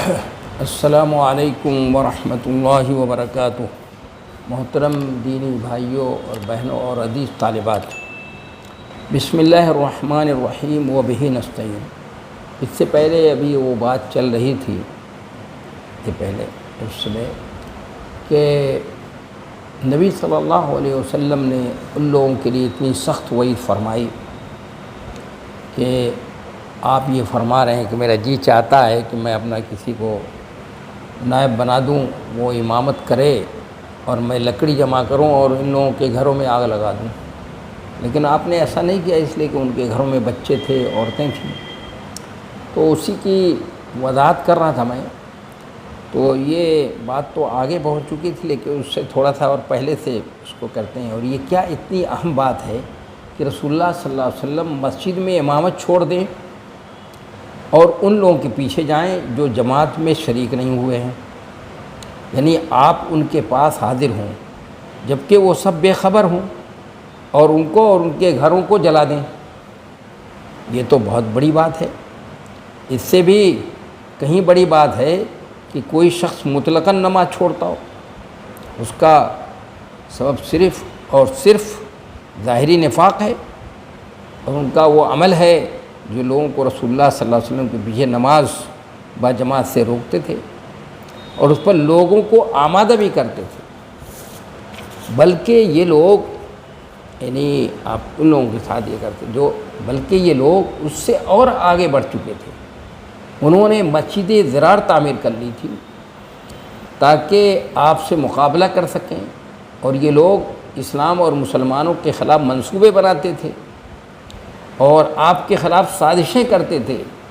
السلام علیکم ورحمۃ اللہ وبرکاتہ۔ محترم دینی بھائیوں اور بہنوں اور عزیز طالبات، بسم اللہ الرحمن الرحیم وبہ نستعین۔ اس سے پہلے ابھی وہ بات چل رہی تھی اس میں کہ نبی صلی اللہ علیہ وسلم نے ان لوگوں کے لیے اتنی سخت وعید فرمائی کہ آپ یہ فرما رہے ہیں کہ میرا جی چاہتا ہے کہ میں اپنا کسی کو نائب بنا دوں، وہ امامت کرے اور میں لکڑی جمع کروں اور ان لوگوں کے گھروں میں آگ لگا دوں۔ لیکن آپ نے ایسا نہیں کیا، اس لیے کہ ان کے گھروں میں بچے تھے، عورتیں تھیں، تو اسی کی وضاحت کر رہا تھا میں۔ تو یہ بات تو آگے پہنچ چکی تھی، لیکن اس سے تھوڑا سا اور پہلے سے اس کو کرتے ہیں۔ اور یہ کیا اتنی اہم بات ہے کہ رسول اللہ صلی اللہ علیہ وسلم مسجد میں امامت چھوڑ دیں اور ان لوگوں کے پیچھے جائیں جو جماعت میں شریک نہیں ہوئے ہیں، یعنی آپ ان کے پاس حاضر ہوں جبکہ وہ سب بے خبر ہوں اور ان کو اور ان کے گھروں کو جلا دیں۔ یہ تو بہت بڑی بات ہے۔ اس سے بھی کہیں بڑی بات ہے کہ کوئی شخص مطلقاً نماز چھوڑتا ہو، اس کا سبب صرف اور صرف ظاہری نفاق ہے، اور ان کا وہ عمل ہے جو لوگوں کو رسول اللہ صلی اللہ علیہ وسلم کے پیچھے نماز با جماعت سے روکتے تھے اور اس پر لوگوں کو آمادہ بھی کرتے تھے۔ بلکہ یہ لوگ، یعنی آپ ان لوگوں کے ساتھ یہ کرتے بلکہ یہ لوگ اس سے اور آگے بڑھ چکے تھے۔ انہوں نے مسجد ضرار تعمیر کر لی تھی تاکہ آپ سے مقابلہ کر سکیں، اور یہ لوگ اسلام اور مسلمانوں کے خلاف منصوبے بناتے تھے اور آپ کے خلاف سازشیں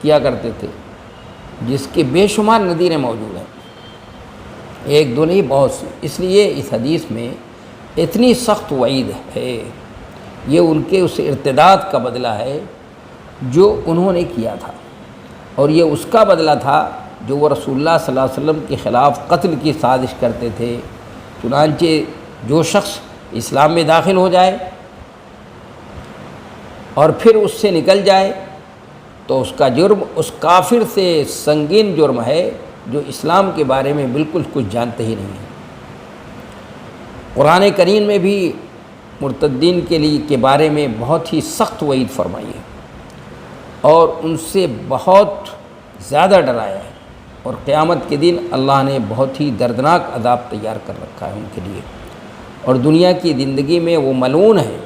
کیا کرتے تھے، جس کے بے شمار نظیریں موجود ہیں، ایک دو نہیں بہت سی۔ اس لیے اس حدیث میں اتنی سخت وعید ہے، یہ ان کے اس ارتداد کا بدلہ ہے جو انہوں نے کیا تھا، اور یہ اس کا بدلہ تھا جو وہ رسول اللہ صلی اللہ علیہ وسلم کے خلاف قتل کی سازش کرتے تھے۔ چنانچہ جو شخص اسلام میں داخل ہو جائے اور پھر اس سے نکل جائے تو اس کا جرم اس کافر سے سنگین جرم ہے جو اسلام کے بارے میں بالکل کچھ جانتے ہی نہیں ہے۔ قرآن کریم میں بھی مرتدین کے بارے میں بہت ہی سخت وعید فرمائی ہے اور ان سے بہت زیادہ ڈرایا ہے، اور قیامت کے دن اللہ نے بہت ہی دردناک عذاب تیار کر رکھا ہے ان کے لیے، اور دنیا کی زندگی میں وہ ملعون ہے،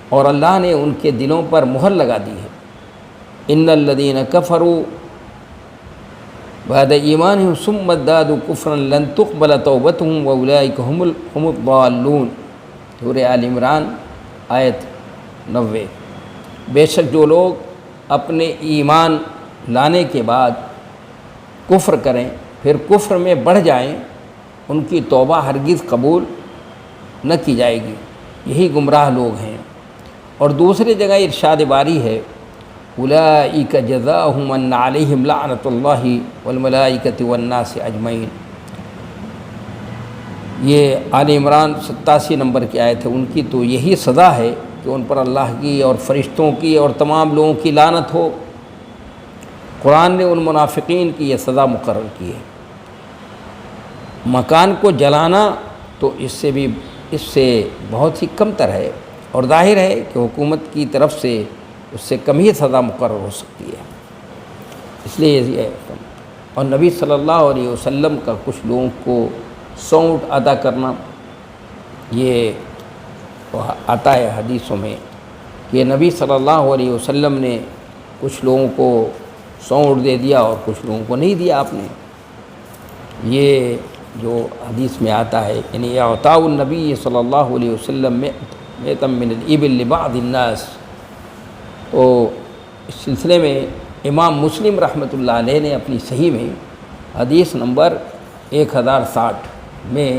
اور اللہ نے ان کے دلوں پر مہر لگا دی ہے۔ ان الذین کفروا بعد ایمانہم ثم ازدادوا کفرا لن تقبل توبتہم واولئک هم الضالون۔ سورہ آل عمران آیت 90۔ بے شک جو لوگ اپنے ایمان لانے کے بعد کفر کریں، پھر کفر میں بڑھ جائیں، ان کی توبہ ہرگز قبول نہ کی جائے گی، یہی گمراہ لوگ ہیں۔ اور دوسری جگہ ارشاد باری ہے، اولئک جزاؤہم ان علیہم لعنۃ اللہ والملائکۃ والناس اجمعین۔ یہ آل عمران 87 نمبر کی آیت ہے۔ ان کی تو یہی سزا ہے کہ ان پر اللہ کی اور فرشتوں کی اور تمام لوگوں کی لعنت ہو۔ قرآن نے ان منافقین کی یہ سزا مقرر کی ہے۔ مکان کو جلانا تو اس سے بہت ہی کم تر ہے، اور ظاہر ہے کہ حکومت کی طرف سے اس سے کم ہی سزا مقرر ہو سکتی ہے، اس لیے یہ اور نبی صلی اللہ علیہ وسلم کا کچھ لوگوں کو سونٹ ادا کرنا، یہ آتا ہے حدیثوں میں کہ نبی صلی اللہ علیہ وسلم نے کچھ لوگوں کو سونٹ دے دیا اور کچھ لوگوں کو نہیں دیا آپ نے۔ یہ جو حدیث میں آتا ہے، یعنی اعطاء النبی صلی اللہ علیہ وسلم میں من الابل لبعض الناس۔ تو اس سلسلے میں امام مسلم رحمۃ اللہ علیہ نے اپنی صحیح میں حدیث نمبر 1060 میں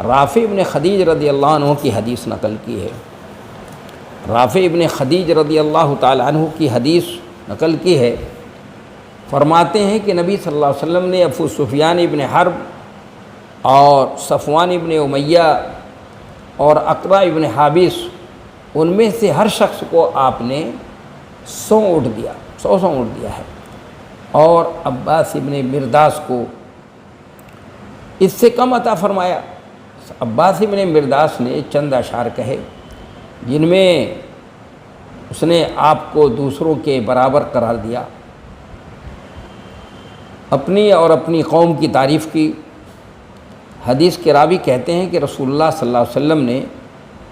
رافع ابن خدیج رضی اللہ عنہ کی حدیث نقل کی ہے۔ رافع ابن خدیج رضی اللہ تعالی عنہ کی حدیث نقل کی ہے، فرماتے ہیں کہ نبی صلی اللہ علیہ وسلم نے ابو سفیان ابن حرب اور صفوان ابن امیہ اور اقرا ابن حابس، ان میں سے ہر شخص کو آپ نے 100 اونٹ دیا ہے، اور عباس ابن مرداس کو اس سے کم عطا فرمایا۔ عباس ابن مرداس نے چند اشعار کہے جن میں اس نے آپ کو دوسروں کے برابر قرار دیا، اپنی اور اپنی قوم کی تعریف کی۔ حدیث کے راوی کہتے ہیں کہ رسول اللہ صلی اللہ علیہ وسلم نے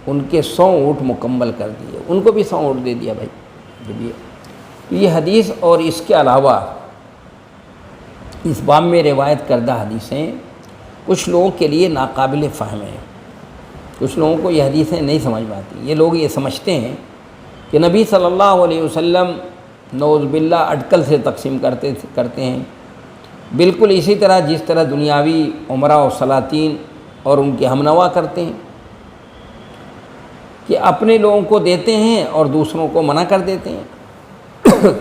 ان کے 100 اونٹ مکمل کر دیے، ان کو بھی 100 اونٹ دے دیا بھائی جب یہ حدیث اور اس کے علاوہ اس باب میں روایت کردہ حدیثیں کچھ لوگوں کے لیے ناقابل فہم ہیں۔ کچھ لوگوں کو یہ حدیثیں نہیں سمجھ میں آتی۔ یہ لوگ یہ سمجھتے ہیں کہ نبی صلی اللہ علیہ وسلم نعوذ باللہ اٹکل سے تقسیم کرتے ہیں، بالکل اسی طرح جس طرح دنیاوی عمراء و سلاطین اور ان کے ہمنوا کرتے ہیں کہ اپنے لوگوں کو دیتے ہیں اور دوسروں کو منع کر دیتے ہیں۔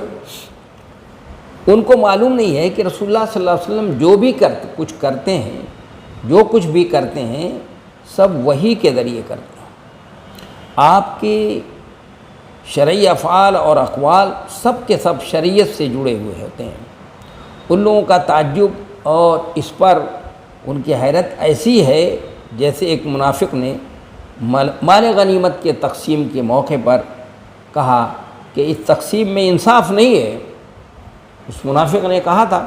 ان کو معلوم نہیں ہے کہ رسول اللہ صلی اللہ علیہ وسلم جو بھی کچھ کرتے ہیں، جو کچھ بھی کرتے ہیں سب وحی کے ذریعے کرتے ہیں۔ آپ کے شرعی افعال اور اقوال سب کے سب شریعت سے جڑے ہوئے ہوتے ہیں۔ ان لوگوں کا تعجب اور اس پر ان کی حیرت ایسی ہے جیسے ایک منافق نے مال غنیمت کے تقسیم کے موقع پر کہا کہ اس تقسیم میں انصاف نہیں ہے۔ اس منافق نے کہا تھا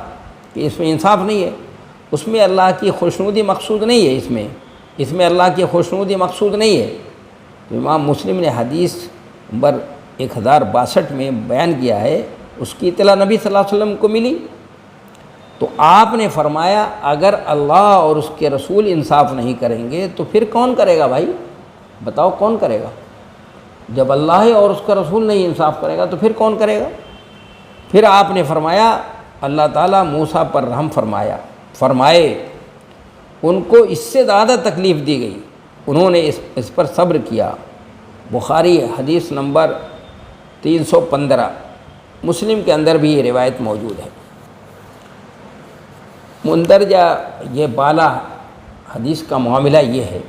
کہ اس میں انصاف نہیں ہے، اس میں اللہ کی خوشنودی مقصود نہیں ہے، اس میں اللہ کی خوشنودی مقصود نہیں ہے۔ تو امام مسلم نے حدیث نمبر 1062 میں بیان کیا ہے، اس کی اطلاع نبی صلی اللہ علیہ وسلم کو ملی تو آپ نے فرمایا اگر اللہ اور اس کے رسول انصاف نہیں کریں گے تو پھر کون کرے گا بھائی؟ بتاؤ کون کرے گا؟ جب اللہ اور اس کا رسول نہیں انصاف کرے گا تو پھر کون کرے گا؟ پھر آپ نے فرمایا اللہ تعالیٰ موسیٰ پر رحم فرمائے، ان کو اس سے زیادہ تکلیف دی گئی، انہوں نے اس پر صبر کیا۔ بخاری حدیث نمبر 315، مسلم کے اندر بھی یہ روایت موجود ہے۔ مندرجہ یہ بالا حدیث کا معاملہ یہ ہے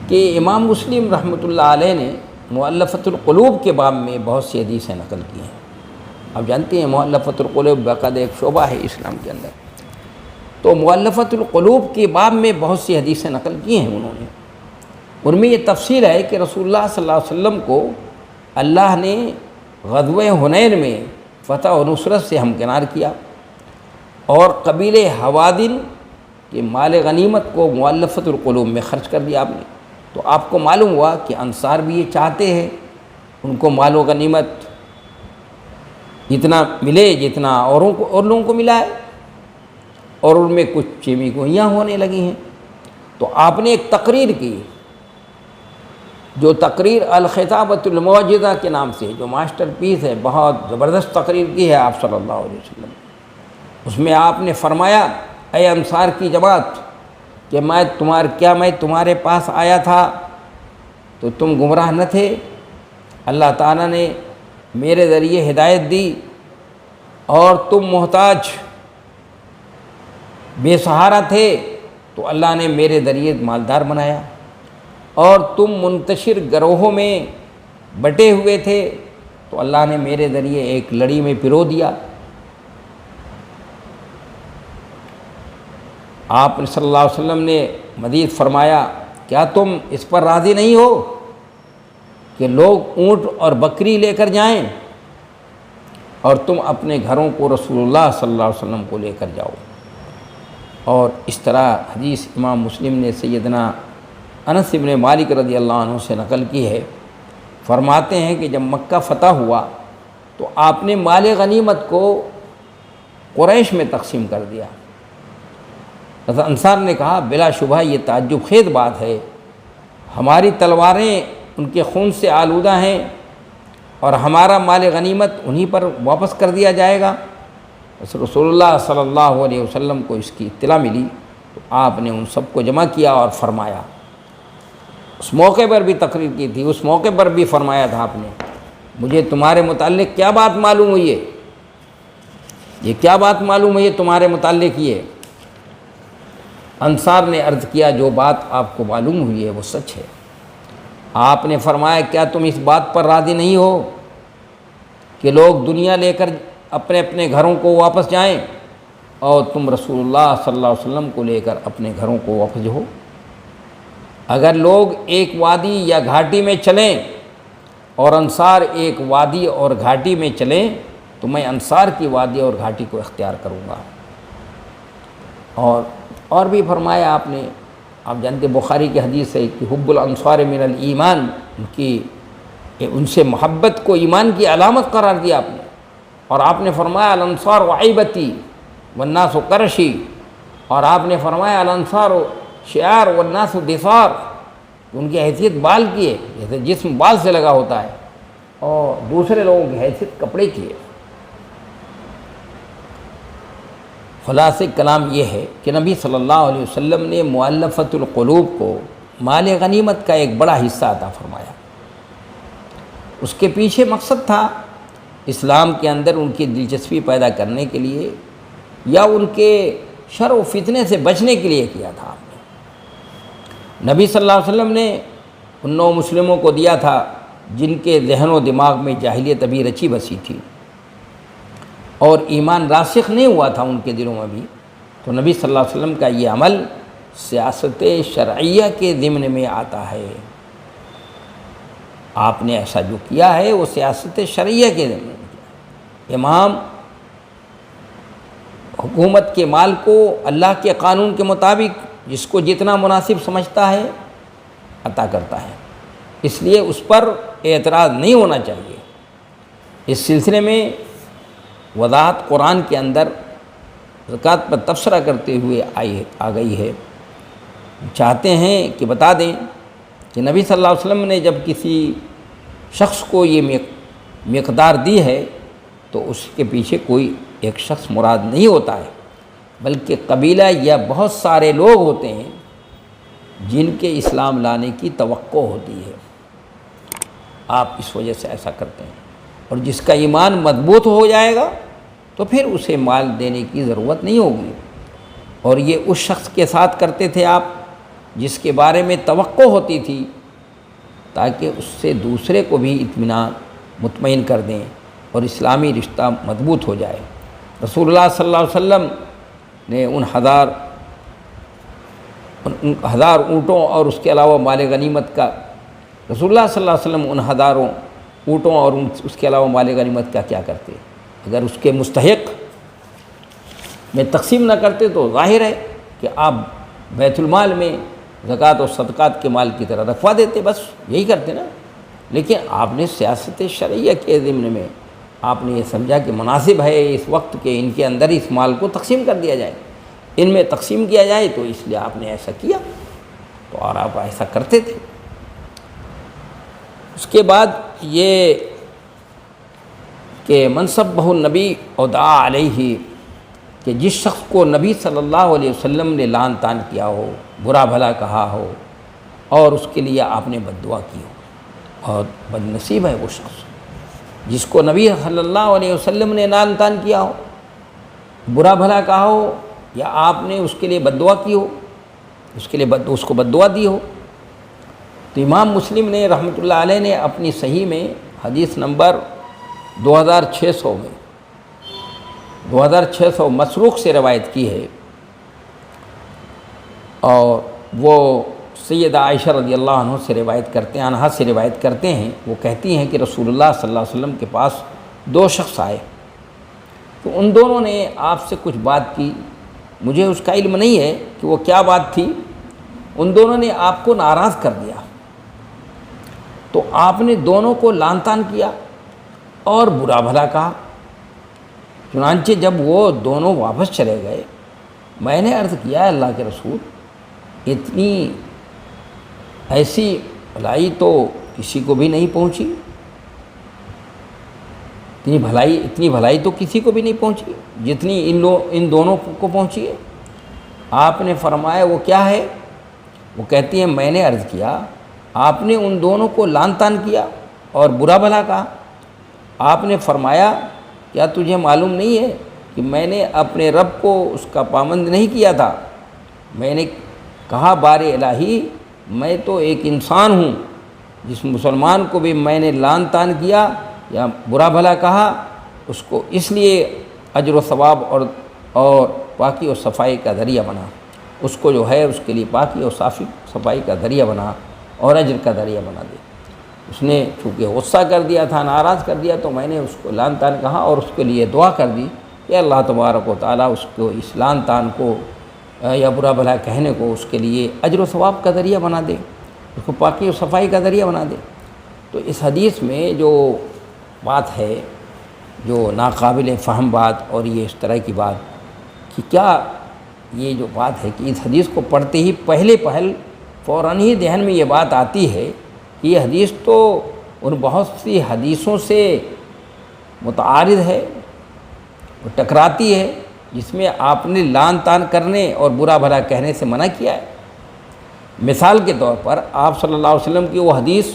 کہ امام مسلم رحمۃ اللہ علیہ نے مؤلفۃ القلوب کے باب میں بہت سی حدیثیں نقل کی ہیں۔ آپ جانتے ہیں مؤلفۃ القلوب باقاعدہ ایک شعبہ ہے اسلام کے اندر، تو مؤلفۃ القلوب کے باب میں بہت سی حدیثیں نقل کی ہیں انہوں نے۔ ان میں یہ تفصیل ہے کہ رسول اللہ صلی اللہ علیہ وسلم کو اللہ نے غزوہ حنین میں فتح و نصرت سے ہمکنار کیا اور قبیلہ حوادن کے مال غنیمت کو مؤلفۃ القلوب میں خرچ کر دیا آپ نے۔ تو آپ کو معلوم ہوا کہ انصار بھی یہ چاہتے ہیں ان کو مال و غنیمت اتنا ملے جتنا اور لوگوں کو ملا ہے، اور ان میں کچھ چیمی گوئیاں ہونے لگی ہیں۔ تو آپ نے ایک تقریر کی، جو تقریر الخطابۃ المعجزہ کے نام سے، جو ماسٹر پیس ہے، بہت زبردست تقریر کی ہے آپ صلی اللہ علیہ وسلم۔ اس میں آپ نے فرمایا اے انصار کی جماعت کہ میں تمہارے پاس آیا تھا تو تم گمراہ نہ تھے، اللہ تعالیٰ نے میرے ذریعے ہدایت دی، اور تم محتاج بے سہارا تھے تو اللہ نے میرے ذریعے مالدار بنایا، اور تم منتشر گروہوں میں بٹے ہوئے تھے تو اللہ نے میرے ذریعے ایک لڑی میں پرو دیا۔ آپ صلی اللہ علیہ وسلم نے مزید فرمایا کیا تم اس پر راضی نہیں ہو کہ لوگ اونٹ اور بکری لے کر جائیں اور تم اپنے گھروں کو رسول اللہ صلی اللہ علیہ وسلم کو لے کر جاؤ؟ اور اس طرح حدیث امام مسلم نے سیدنا انس بن مالک رضی اللہ عنہ سے نقل کی ہے، فرماتے ہیں کہ جب مکہ فتح ہوا تو آپ نے مال غنیمت کو قریش میں تقسیم کر دیا۔ حضرت انصار نے کہا بلا شبہ یہ تعجب خیز بات ہے، ہماری تلواریں ان کے خون سے آلودہ ہیں اور ہمارا مال غنیمت انہی پر واپس کر دیا جائے گا۔ رسول اللہ صلی اللہ علیہ وسلم کو اس کی اطلاع ملی تو آپ نے ان سب کو جمع کیا اور فرمایا، اس موقع پر بھی تقریر کی تھی، اس موقع پر بھی فرمایا تھا آپ نے مجھے تمہارے متعلق کیا بات معلوم ہوئی ہے، یہ کیا بات معلوم ہوئی ہے تمہارے متعلق یہ؟ انصار نے عرض کیا جو بات آپ کو معلوم ہوئی ہے وہ سچ ہے۔ آپ نے فرمایا کیا تم اس بات پر راضی نہیں ہو کہ لوگ دنیا لے کر اپنے اپنے گھروں کو واپس جائیں اور تم رسول اللہ صلی اللہ علیہ وسلم کو لے کر اپنے گھروں کو واپس جاؤ۔ اگر لوگ ایک وادی یا گھاٹی میں چلیں اور انصار ایک وادی اور گھاٹی میں چلیں تو میں انصار کی وادی اور گھاٹی کو اختیار کروں گا۔ اور بھی فرمایا آپ نے، آپ جانتے بخاری کی حدیث ہے کہ حب الانصار من الایمان، ان سے محبت کو ایمان کی علامت قرار دیا آپ نے۔ اور آپ نے فرمایا الانصار وعیبتی والناس کرشی، اور آپ نے فرمایا الانصار شعار والناس دثار، ان کی حیثیت بال کی ہے، جیسے جسم بال سے لگا ہوتا ہے، اور دوسرے لوگوں کی حیثیت کپڑے کی ہے۔ خلاصہ کلام یہ ہے کہ نبی صلی اللہ علیہ وسلم نے مؤلفۃ القلوب کو مال غنیمت کا ایک بڑا حصہ عطا فرمایا۔ اس کے پیچھے مقصد تھا اسلام کے اندر ان کی دلچسپی پیدا کرنے کے لیے یا ان کے شر و فتنے سے بچنے کے لیے کیا تھا آپ نے۔ نبی صلی اللہ علیہ وسلم نے ان 9 مسلموں کو دیا تھا جن کے ذہن و دماغ میں جاہلیت ابھی رچی بسی تھی اور ایمان راسخ نہیں ہوا تھا ان کے دلوں میں بھی، تو نبی صلی اللہ علیہ وسلم کا یہ عمل سیاست شرعیہ کے ضمن میں آتا ہے۔ آپ نے ایسا جو کیا ہے وہ سیاست شرعیہ کے ضمن میں کیا۔ امام حکومت کے مال کو اللہ کے قانون کے مطابق جس کو جتنا مناسب سمجھتا ہے عطا کرتا ہے، اس لیے اس پر اعتراض نہیں ہونا چاہیے۔ اس سلسلے میں وضاحت قرآن کے اندر زکوٰۃ پر تبصرہ کرتے ہوئے آ گئی ہے۔ چاہتے ہیں کہ بتا دیں کہ نبی صلی اللہ علیہ وسلم نے جب کسی شخص کو یہ مقدار دی ہے تو اس کے پیچھے کوئی ایک شخص مراد نہیں ہوتا ہے، بلکہ قبیلہ یا بہت سارے لوگ ہوتے ہیں جن کے اسلام لانے کی توقع ہوتی ہے۔ آپ اس وجہ سے ایسا کرتے ہیں، اور جس کا ایمان مضبوط ہو جائے گا تو پھر اسے مال دینے کی ضرورت نہیں ہوگی۔ اور یہ اس شخص کے ساتھ کرتے تھے آپ جس کے بارے میں توقع ہوتی تھی، تاکہ اس سے دوسرے کو بھی اطمینان مطمئن کر دیں اور اسلامی رشتہ مضبوط ہو جائے۔ رسول اللہ صلی اللہ علیہ وسلم نے ان ہزار اونٹوں اور اس کے علاوہ مال غنیمت کا، رسول اللہ صلی اللہ علیہ وسلم ان ہزاروں اونٹوں اور اس کے علاوہ مال غنیمت کا کیا کرتے؟ اگر اس کے مستحق میں تقسیم نہ کرتے تو ظاہر ہے کہ آپ بیت المال میں زکوٰۃ اور صدقات کے مال کی طرح رکھوا دیتے، بس یہی کرتے نا۔ لیکن آپ نے سیاست شرعیہ کے ضمن میں آپ نے یہ سمجھا کہ مناسب ہے اس وقت کہ ان کے اندر اس مال کو تقسیم کر دیا جائے، ان میں تقسیم کیا جائے، تو اس لیے آپ نے ایسا کیا، تو اور آپ ایسا کرتے تھے۔ اس کے بعد یہ کہ منصبہ النبی اور دعا علیہ، کہ جس شخص کو نبی صلی اللہ علیہ وسلم نے لعن طعن کیا ہو، برا بھلا کہا ہو، اور اس کے لیے آپ نے بد دعا کی ہو، اور بد نصیب ہے وہ شخص جس کو نبی صلی اللہ علیہ وسلم نے لعن طعن کیا ہو، برا بھلا کہا ہو، یا آپ نے اس کے لیے بد دعا کی ہو، اس کو بد دعا دی ہو۔ تو امام مسلم نے رحمۃ اللہ علیہ نے اپنی صحیح میں حدیث نمبر 2600 مسروق سے روایت کی ہے، اور وہ سیدہ عائشہ رضی اللہ عنہ سے روایت کرتے ہیں، وہ کہتی ہیں کہ رسول اللہ صلی اللہ علیہ وسلم کے پاس 2 شخص آئے، تو ان دونوں نے آپ سے کچھ بات کی، مجھے اس کا علم نہیں ہے کہ وہ کیا بات تھی۔ ان دونوں نے آپ کو ناراض کر دیا، تو آپ نے دونوں کو لعن طعن کیا اور برا بھلا کہا۔ چنانچہ جب وہ دونوں واپس چلے گئے، میں نے عرض کیا اللہ کے رسول، اتنی ایسی بھلائی تو کسی کو بھی نہیں پہنچی، اتنی بھلائی تو کسی کو بھی نہیں پہنچی جتنی ان دونوں کو پہنچی ہے۔ آپ نے فرمایا وہ کیا ہے؟ وہ کہتی ہیں میں نے عرض کیا آپ نے ان دونوں کو لعن طعن کیا اور برا بھلا کہا۔ آپ نے فرمایا کیا تجھے معلوم نہیں ہے کہ میں نے اپنے رب کو اس کا پابند نہیں کیا تھا؟ میں نے کہا بار الہی، میں تو ایک انسان ہوں، جس مسلمان کو بھی میں نے لعن طعن کیا یا برا بھلا کہا، اس کو اس لیے اجر و ثواب اور پاکی و صفائی کا ذریعہ بنا، اس کو جو ہے اس کے لیے پاکی اور صفائی کا ذریعہ بنا اور اجر کا ذریعہ بنا دے۔ اس نے چونکہ غصہ کر دیا تھا، ناراض کر دیا، تو میں نے اس کو لعن طعن کہا اور اس کے لیے دعا کر دی کہ اللہ تبارک و تعالیٰ اس کو اس لعن طعن کو یا برا بھلا کہنے کو اس کے لیے اجر و ثواب کا ذریعہ بنا دے، اس کو پاکی و صفائی کا ذریعہ بنا دے۔ تو اس حدیث میں جو بات ہے، جو ناقابل فہم بات اور یہ اس طرح کی بات کہ کیا یہ جو بات ہے کہ اس حدیث کو پڑھتے ہی پہلے پہل فوراً ہی ذہن میں یہ بات آتی ہے کہ یہ حدیث تو ان بہت سی حدیثوں سے متعارض ہے، وہ ٹکراتی ہے، جس میں آپ نے لعن طعن کرنے اور برا بھلا کہنے سے منع کیا ہے۔ مثال کے طور پر آپ صلی اللہ علیہ وسلم کی وہ حدیث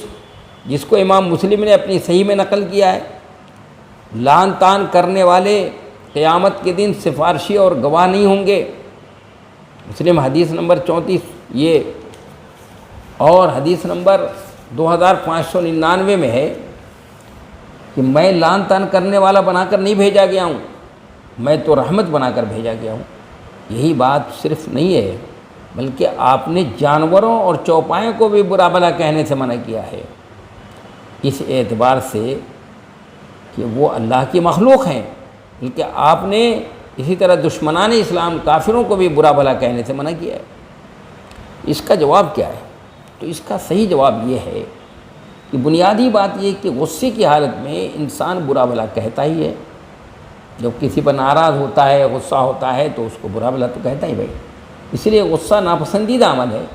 جس کو امام مسلم نے اپنی صحیح میں نقل کیا ہے، لعن طعن کرنے والے قیامت کے دن سفارشی اور گواہ نہیں ہوں گے، مسلم حدیث نمبر 34 یہ، اور حدیث نمبر 2599 میں ہے کہ میں لعن طعن کرنے والا بنا کر نہیں بھیجا گیا ہوں، میں تو رحمت بنا کر بھیجا گیا ہوں۔ یہی بات صرف نہیں ہے بلکہ آپ نے جانوروں اور چوپایوں کو بھی برا بھلا کہنے سے منع کیا ہے، اس اعتبار سے کہ وہ اللہ کی مخلوق ہیں، بلکہ آپ نے اسی طرح دشمنان اسلام کافروں کو بھی برا بھلا کہنے سے منع کیا ہے۔ اس کا جواب کیا ہے؟ تو اس کا صحیح جواب یہ ہے کہ بنیادی بات یہ کہ غصے کی حالت میں انسان برا بھلا کہتا ہی ہے، جب کسی پر ناراض ہوتا ہے، غصہ ہوتا ہے تو اس کو برا بھلا تو کہتا ہی بھائی، اس لیے غصہ ناپسندیدہ عمل ہے۔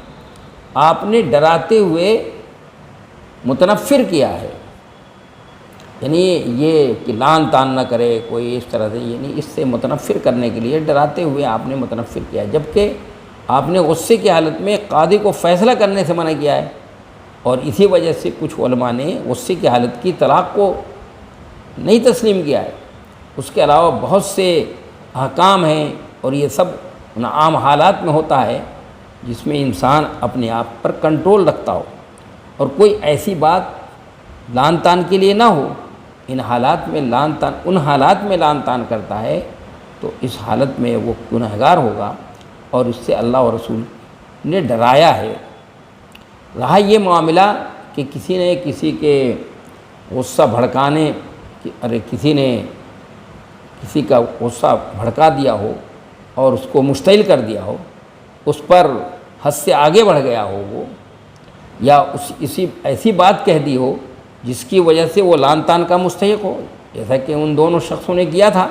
آپ نے ڈراتے ہوئے متنفر کیا ہے، یعنی یہ کہ لعن طعن نہ کرے کوئی اس طرح سے، یعنی اس سے متنفر کرنے کے لیے ڈراتے ہوئے آپ نے متنفر کیا ہے، جبکہ آپ نے غصے کی حالت میں قاضی کو فیصلہ کرنے سے منع کیا ہے، اور اسی وجہ سے کچھ علماء نے غصے کی حالت کی طلاق کو نہیں تسلیم کیا ہے۔ اس کے علاوہ بہت سے احکام ہیں اور یہ سب ان عام حالات میں ہوتا ہے جس میں انسان اپنے آپ پر کنٹرول رکھتا ہو اور کوئی ایسی بات لعن طعن کے لیے نہ ہو۔ ان حالات میں ان حالات میں لعن طعن کرتا ہے تو اس حالت میں وہ گنہگار ہوگا، اور اس سے اللہ اور رسول نے ڈرایا ہے۔ رہا یہ معاملہ کہ کسی نے کسی کے غصہ بھڑکانے، کسی نے کسی کا غصہ بھڑکا دیا ہو اور اس کو مشتعل کر دیا ہو، اس پر حد سے آگے بڑھ گیا ہو وہ، یا ایسی بات کہہ دی ہو جس کی وجہ سے وہ لعن طعن کا مستحق ہو، جیسا کہ ان دونوں شخصوں نے کیا تھا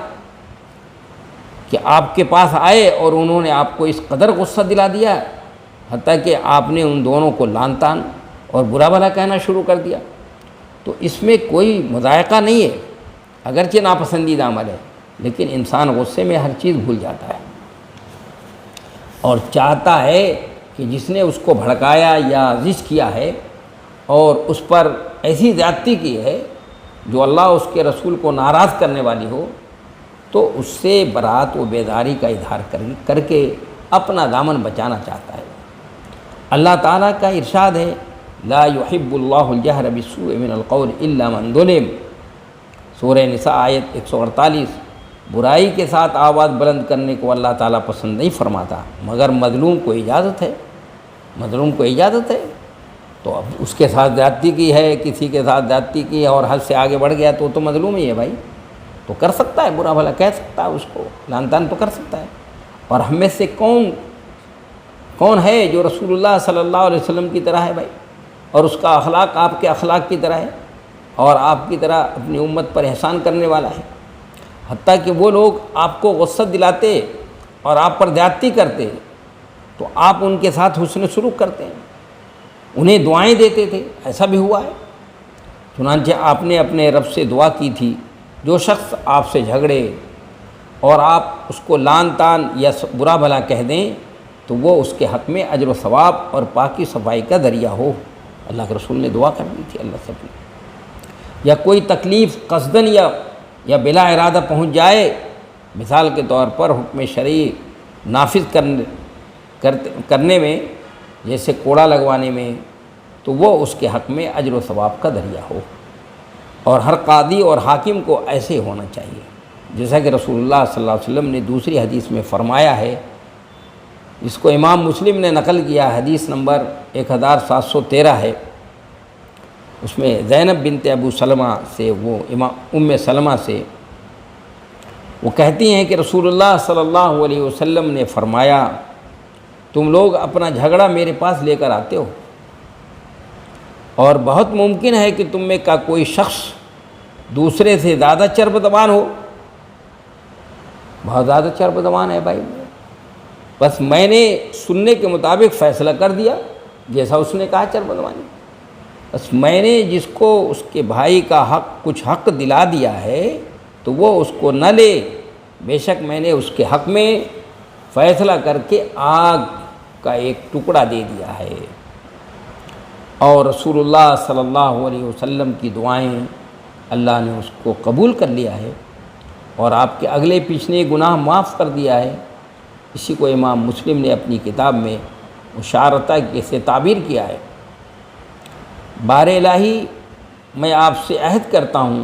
کہ آپ کے پاس آئے اور انہوں نے آپ کو اس قدر غصہ دلا دیا حتیٰ کہ آپ نے ان دونوں کو لعن طعن اور برا بھلا کہنا شروع کر دیا۔ تو اس میں کوئی مذائقہ نہیں ہے، اگرچہ ناپسندیدہ عمل ہے، لیکن انسان غصے میں ہر چیز بھول جاتا ہے اور چاہتا ہے کہ جس نے اس کو بھڑکایا یا زج کیا ہے اور اس پر ایسی زیادتی کی ہے جو اللہ اس کے رسول کو ناراض کرنے والی ہو، تو اس سے برات و بیداری کا اظہار کر کے اپنا دامن بچانا چاہتا ہے۔ اللہ تعالیٰ کا ارشاد ہے، لا يحب اللہ الجہر بالسوء من القول الا من ظلم، سورہ نساء آیت 148۔ برائی کے ساتھ آواز بلند کرنے کو اللہ تعالیٰ پسند نہیں فرماتا مگر مظلوم کو اجازت ہے، مظلوم کو اجازت ہے۔ تو اب اس کے ساتھ زیادتی کی ہے، کسی کے ساتھ زیادتی کی ہے اور حد سے آگے بڑھ گیا تو مظلوم ہی ہے بھائی، تو کر سکتا ہے برا بھلا کہہ سکتا ہے، اس کو لعن طعن تو کر سکتا ہے۔ اور ہم میں سے کون ہے جو رسول اللہ صلی اللہ علیہ وسلم کی طرح ہے بھائی، اور اس کا اخلاق آپ کے اخلاق کی طرح ہے اور آپ کی طرح اپنی امت پر احسان کرنے والا ہے؟ حتیٰ کہ وہ لوگ آپ کو غصہ دلاتے اور آپ پر زیادتی کرتے تو آپ ان کے ساتھ حسن سلوک کرتے ہیں، انہیں دعائیں دیتے تھے، ایسا بھی ہوا ہے۔ چنانچہ آپ نے اپنے رب سے دعا کی تھی، جو شخص آپ سے جھگڑے اور آپ اس کو لعن طعن یا برا بھلا کہہ دیں تو وہ اس کے حق میں اجر و ثواب اور پاکی صفائی کا ذریعہ ہو۔ اللہ کے رسول نے دعا کر دی تھی اللہ سے اپنی۔ یا کوئی تکلیف قصدن یا بلا ارادہ پہنچ جائے، مثال کے طور پر حکم شرعی نافذ کرنے میں، جیسے کوڑا لگوانے میں، تو وہ اس کے حق میں اجر و ثواب کا ذریعہ ہو۔ اور ہر قاضی اور حاکم کو ایسے ہونا چاہیے، جیسا کہ رسول اللہ صلی اللہ علیہ وسلم نے دوسری حدیث میں فرمایا ہے، جس کو امام مسلم نے نقل کیا، حدیث نمبر 1713 ہے۔ اس میں زینب بنت ابو سلمہ سے، وہ ام سلمہ سے وہ کہتی ہیں کہ رسول اللہ صلی اللہ علیہ وسلم نے فرمایا، تم لوگ اپنا جھگڑا میرے پاس لے کر آتے ہو، اور بہت ممکن ہے کہ تم میں کا کوئی شخص دوسرے سے زیادہ چرب زبان ہو، بہت زیادہ چرب زبان ہے بھائی، بس میں نے سننے کے مطابق فیصلہ کر دیا جیسا اس نے کہا چرب زبانی، بس میں نے جس کو اس کے بھائی کا کچھ حق دلا دیا ہے تو وہ اس کو نہ لے، بے شک میں نے اس کے حق میں فیصلہ کر کے آگ کا ایک ٹکڑا دے دیا ہے۔ اور رسول اللہ صلی اللہ علیہ وسلم کی دعائیں اللہ نے اس کو قبول کر لیا ہے، اور آپ کے اگلے پچھلے گناہ معاف کر دیا ہے۔ اسی کو امام مسلم نے اپنی کتاب میں مشارطہ سے تعبیر کیا ہے۔ بار الہی، میں آپ سے عہد کرتا ہوں،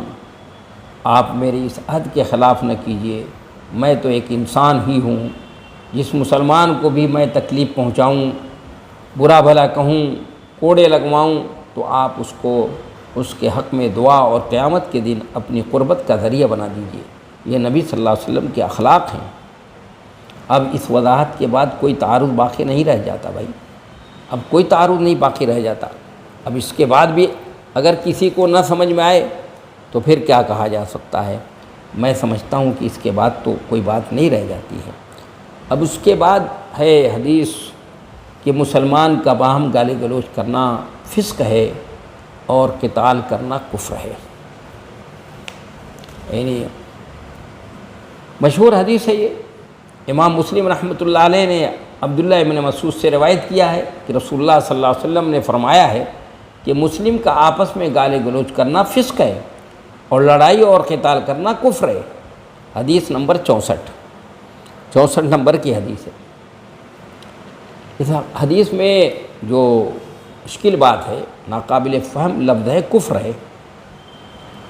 آپ میری اس عہد کے خلاف نہ کیجیے، میں تو ایک انسان ہی ہوں، جس مسلمان کو بھی میں تکلیف پہنچاؤں، برا بھلا کہوں، کوڑے لگواؤں، تو آپ اس کو اس کے حق میں دعا اور قیامت کے دن اپنی قربت کا ذریعہ بنا دیجیے۔ یہ نبی صلی اللہ علیہ وسلم کے اخلاق ہیں۔ اب اس وضاحت کے بعد کوئی تعارض باقی نہیں رہ جاتا بھائی، اب کوئی تعارض نہیں باقی رہ جاتا۔ اب اس کے بعد بھی اگر کسی کو نہ سمجھ میں آئے تو پھر کیا کہا جا سکتا ہے؟ میں سمجھتا ہوں کہ اس کے بعد تو کوئی بات نہیں رہ جاتی ہے۔ اب اس کے بعد ہے حدیث کہ مسلمان کا باہم گالی گلوچ کرنا فسق ہے اور قتال کرنا کفر ہے۔ یعنی مشہور حدیث ہے یہ، امام مسلم رحمۃ اللہ علیہ نے عبداللہ ابن مسعود سے روایت کیا ہے کہ رسول اللہ صلی اللہ علیہ وسلم نے فرمایا ہے کہ مسلم کا آپس میں گالی گلوچ کرنا فسق ہے اور لڑائی اور قتال کرنا کفر ہے۔ حدیث نمبر 64 نمبر کی حدیث ہے۔ اس حدیث میں جو مشکل بات ہے، ناقابل فہم لفظ ہے، کفر ہے،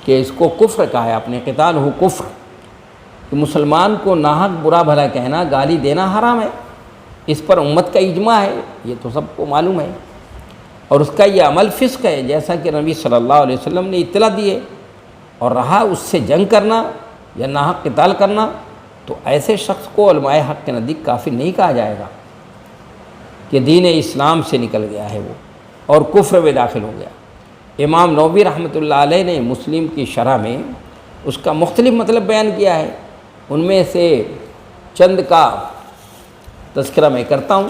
کہ اس کو کفر کہا ہے، اپنے قتال ہو کفر، کہ مسلمان کو ناحق برا بھلا کہنا، گالی دینا حرام ہے۔ اس پر امت کا اجماع ہے، یہ تو سب کو معلوم ہے، اور اس کا یہ عمل فسق ہے، جیسا کہ نبی صلی اللہ علیہ وسلم نے اطلاع دی ہے۔ اور رہا اس سے جنگ کرنا یا ناحق قتال کرنا، تو ایسے شخص کو علماء حق کے نزدیک کافر نہیں کہا جائے گا کہ دین اسلام سے نکل گیا ہے وہ اور کفر میں داخل ہو گیا۔ امام نووی رحمۃ اللہ علیہ نے مسلم کی شرح میں اس کا مختلف مطلب بیان کیا ہے، ان میں سے چند کا تذکرہ میں کرتا ہوں۔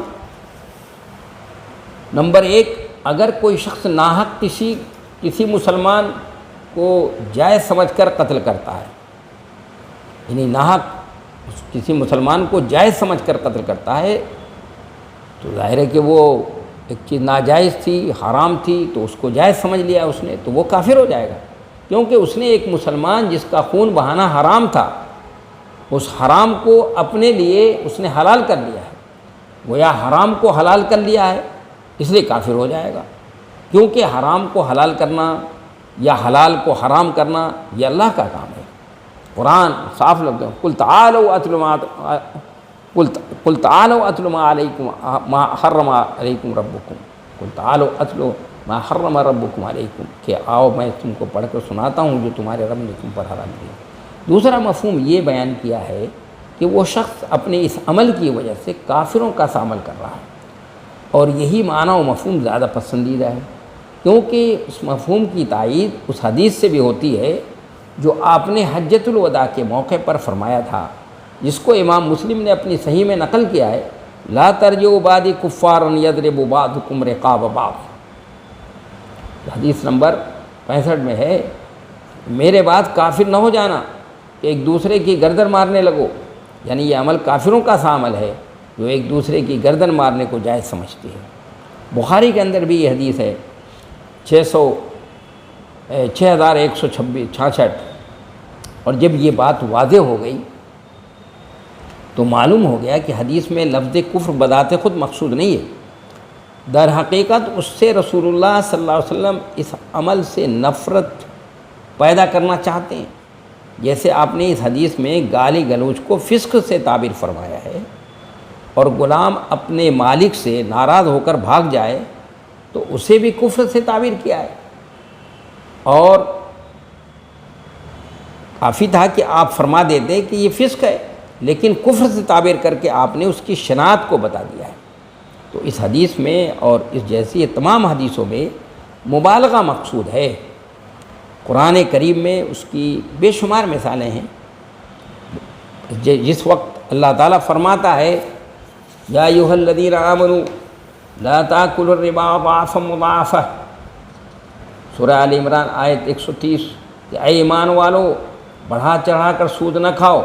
نمبر 1، اگر کوئی شخص ناحق کسی مسلمان کو جائز سمجھ کر قتل کرتا ہے، یعنی ناحق کسی مسلمان کو جائز سمجھ کر قتل کرتا ہے، تو ظاہر ہے کہ وہ ایک چیز ناجائز تھی، حرام تھی، تو اس کو جائز سمجھ لیا اس نے، تو وہ کافر ہو جائے گا، کیونکہ اس نے ایک مسلمان جس کا خون بہانا حرام تھا، اس حرام کو اپنے لیے اس نے حلال کر لیا ہے، گویا حرام کو حلال کر لیا ہے، اس لیے کافر ہو جائے گا، کیونکہ حرام کو حلال کرنا یا حلال کو حرام کرنا یہ اللہ کا کام ہے۔ قرآن صاف لفظ ہے، قل تعالوا اتل ما حرم علیکم ربکم، قل تعالوا اتل ما حرم ربکم علیکم، کہ آؤ میں تم کو پڑھ کر سناتا ہوں جو تمہارے رب نے تم پر حرام کیا۔ دوسرا مفہوم یہ بیان کیا ہے کہ وہ شخص اپنے اس عمل کی وجہ سے کافروں کا سا عمل کر رہا ہے، اور یہی معنی و مفہوم زیادہ پسندیدہ ہے، کیونکہ اس مفہوم کی تائید اس حدیث سے بھی ہوتی ہے جو آپ نے حجۃ الوداع کے موقع پر فرمایا تھا، جس کو امام مسلم نے اپنی صحیح میں نقل کیا ہے، لا ترجعوا بعدی کفارا یضرب بعضکم رقاب بعض، حدیث نمبر 65 میں ہے، میرے بعد کافر نہ ہو جانا کہ ایک دوسرے کی گردن مارنے لگو، یعنی یہ عمل کافروں کا سا عمل ہے جو ایک دوسرے کی گردن مارنے کو جائز سمجھتی ہے۔ بخاری کے اندر بھی یہ حدیث ہے 6166، اور جب یہ بات واضح ہو گئی تو معلوم ہو گیا کہ حدیث میں لفظ کفر بذات خود مقصود نہیں ہے، در حقیقت اس سے رسول اللہ صلی اللہ علیہ وسلم اس عمل سے نفرت پیدا کرنا چاہتے ہیں. جیسے آپ نے اس حدیث میں گالی گلوچ کو فسق سے تعبیر فرمایا ہے، اور غلام اپنے مالک سے ناراض ہو کر بھاگ جائے تو اسے بھی کفر سے تعبیر کیا ہے. اور کافی تھا کہ آپ فرما دیتے کہ یہ فسق ہے، لیکن کفر سے تعبیر کر کے آپ نے اس کی شناعت کو بتا دیا ہے. تو اس حدیث میں اور اس جیسی یہ تمام حدیثوں میں مبالغہ مقصود ہے. قرآن کریم میں اس کی بے شمار مثالیں ہیں. جس وقت اللہ تعالیٰ فرماتا ہے یا ایھا الذین آمنوا لا تاکلوا الربا اضعافا مضاعفہ، سورہ آل عمران آیت 130، کہ اے ایمان والو بڑھا چڑھا کر سود نہ کھاؤ.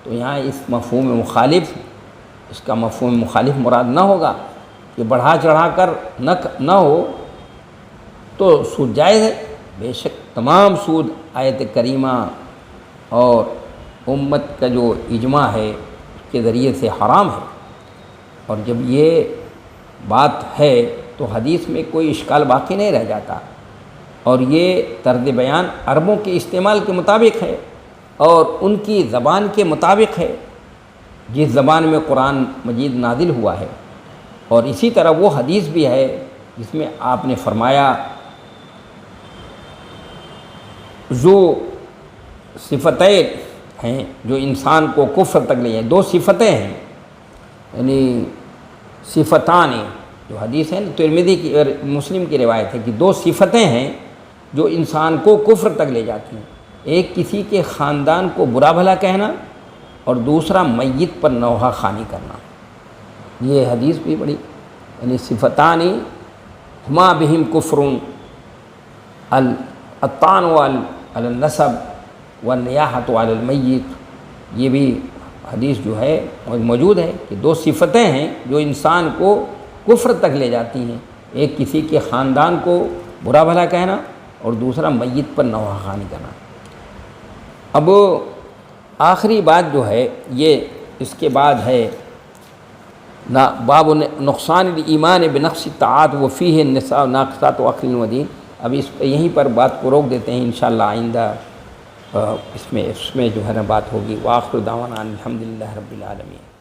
تو یہاں اس مفہوم مخالف، اس کا مفہوم مخالف مراد نہ ہوگا کہ بڑھا چڑھا کر نہ ہو تو سود جائز ہے. بے شک تمام سود آیت کریمہ اور امت کا جو اجماع ہے اس کے ذریعے سے حرام ہے. اور جب یہ بات ہے تو حدیث میں کوئی اشکال باقی نہیں رہ جاتا. اور یہ طرز بیان عربوں کے استعمال کے مطابق ہے اور ان کی زبان کے مطابق ہے جس زبان میں قرآن مجید نازل ہوا ہے. اور اسی طرح وہ حدیث بھی ہے جس میں آپ نے فرمایا جو صفتیں ہیں جو انسان کو کفر تک لے جائیں، 2 صفتیں ہیں، یعنی صفتان، جو حدیث ہے ترمذی کی اور مسلم کی روایت ہے کہ 2 صفتیں ہیں جو انسان کو کفر تک لے جاتی ہیں. ایک کسی کے خاندان کو برا بھلا کہنا اور دوسرا میت پر نوحہ خوانی کرنا. یہ حدیث بھی بڑی، یعنی صفتان ہما بہم کفرون، الطعن علی النسب والنیاحۃ علی المیت. یہ بھی حدیث جو ہے موجود ہے کہ 2 صفتیں ہیں جو انسان کو کفر تک لے جاتی ہیں. ایک کسی کے خاندان کو برا بھلا کہنا اور دوسرا میت پر نوحہ خوانی کرنا. اب آخری بات جو ہے یہ اس کے بعد ہے باب نقصان الایمان بنقص الطاعات وفیہ النساء ناقصات عقل و دین. اب یہیں پر بات کو روک دیتے ہیں، انشاءاللہ آئندہ اس میں جو ہے نا بات ہوگی. وآخر دعوانا الحمدللہ رب العالمین.